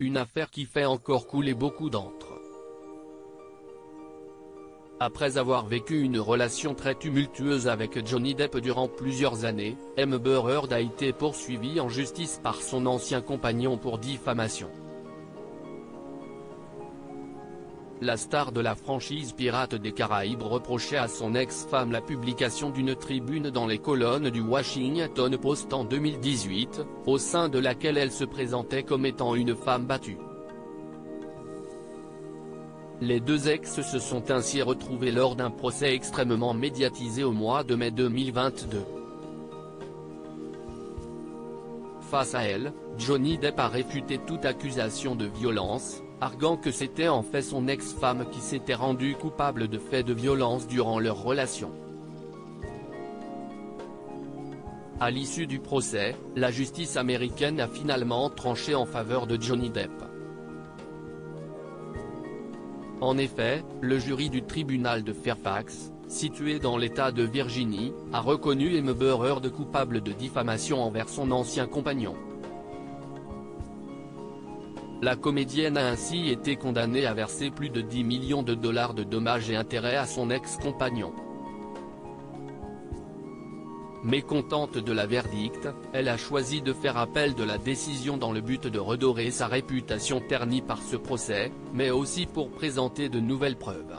une affaire qui fait encore couler beaucoup d'encre. Après avoir vécu une relation très tumultueuse avec Johnny Depp durant plusieurs années, Amber Heard a été poursuivie en justice par son ancien compagnon pour diffamation. La star de la franchise Pirates des Caraïbes reprochait à son ex-femme la publication d'une tribune dans les colonnes du Washington Post en 2018, au sein de laquelle elle se présentait comme étant une femme battue. Les deux ex se sont ainsi retrouvés lors d'un procès extrêmement médiatisé au mois de mai 2022. Face à elle, Johnny Depp a réfuté toute accusation de violence, arguant que c'était en fait son ex-femme qui s'était rendue coupable de faits de violence durant leur relation. À l'issue du procès, la justice américaine a finalement tranché en faveur de Johnny Depp. En effet, le jury du tribunal de Fairfax, situé dans l'État de Virginie, a reconnu Amber Heard coupable de diffamation envers son ancien compagnon. La comédienne a ainsi été condamnée à verser plus de 10 millions de dollars de dommages et intérêts à son ex-compagnon. Mécontente de la verdict, elle a choisi de faire appel de la décision dans le but de redorer sa réputation ternie par ce procès, mais aussi pour présenter de nouvelles preuves.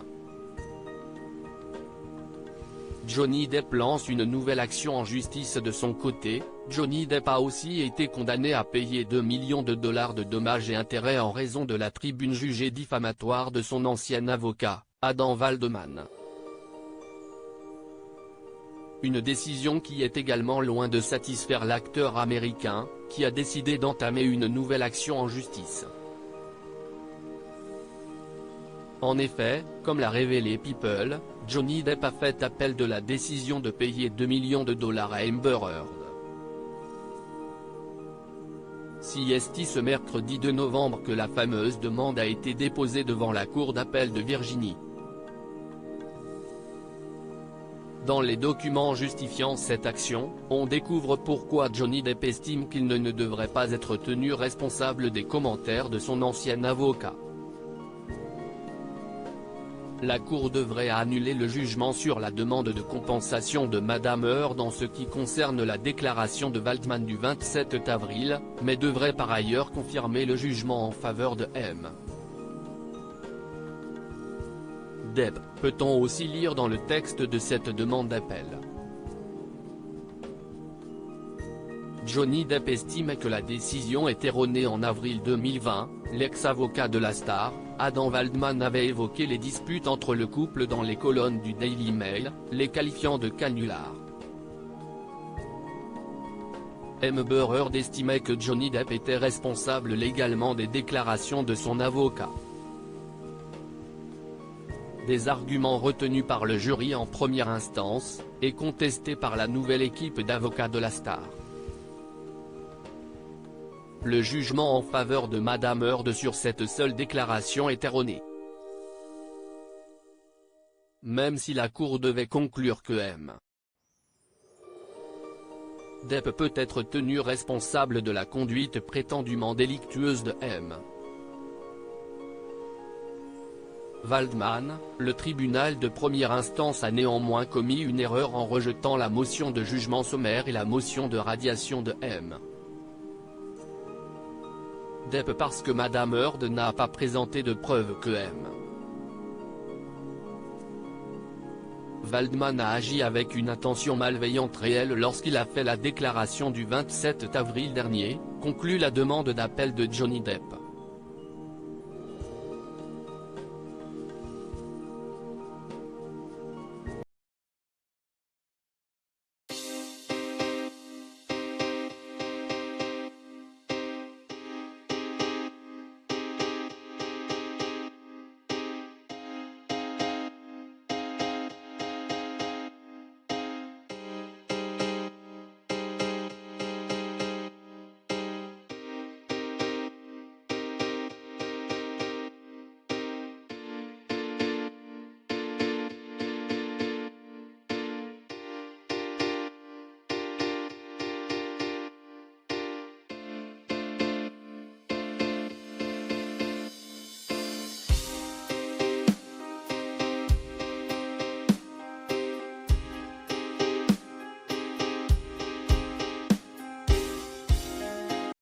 Johnny Depp lance une nouvelle action en justice de son côté. Johnny Depp a aussi été condamné à payer 2 millions de dollars de dommages et intérêts en raison de la tribune jugée diffamatoire de son ancien avocat, Adam Waldman. Une décision qui est également loin de satisfaire l'acteur américain, qui a décidé d'entamer une nouvelle action en justice. En effet, comme l'a révélé People, Johnny Depp a fait appel de la décision de payer 2 millions de dollars à Amber Heard. CST ce mercredi 2 novembre que la fameuse demande a été déposée devant la Cour d'appel de Virginie. Dans les documents justifiant cette action, on découvre pourquoi Johnny Depp estime qu'il ne devrait pas être tenu responsable des commentaires de son ancien avocat. La Cour devrait annuler le jugement sur la demande de compensation de Madame Heard en ce qui concerne la déclaration de Waldman du 27 avril, mais devrait par ailleurs confirmer le jugement en faveur de M. Depp, peut-on aussi lire dans le texte de cette demande d'appel. Johnny Depp estime que la décision est erronée en avril 2020, l'ex-avocat de la star, Adam Waldman avait évoqué les disputes entre le couple dans les colonnes du Daily Mail, les qualifiant de canulars. Amber Heard estimait que Johnny Depp était responsable légalement des déclarations de son avocat. Des arguments retenus par le jury en première instance, et contestés par la nouvelle équipe d'avocats de la star. Le jugement en faveur de Madame Heard sur cette seule déclaration est erroné. Même si la Cour devait conclure que M. Depp peut être tenu responsable de la conduite prétendument délictueuse de M. Waldman, le tribunal de première instance a néanmoins commis une erreur en rejetant la motion de jugement sommaire et la motion de radiation de M. Depp parce que Madame Heard n'a pas présenté de preuves que M. Waldman a agi avec une intention malveillante réelle lorsqu'il a fait la déclaration du 27 avril dernier, conclut la demande d'appel de Johnny Depp.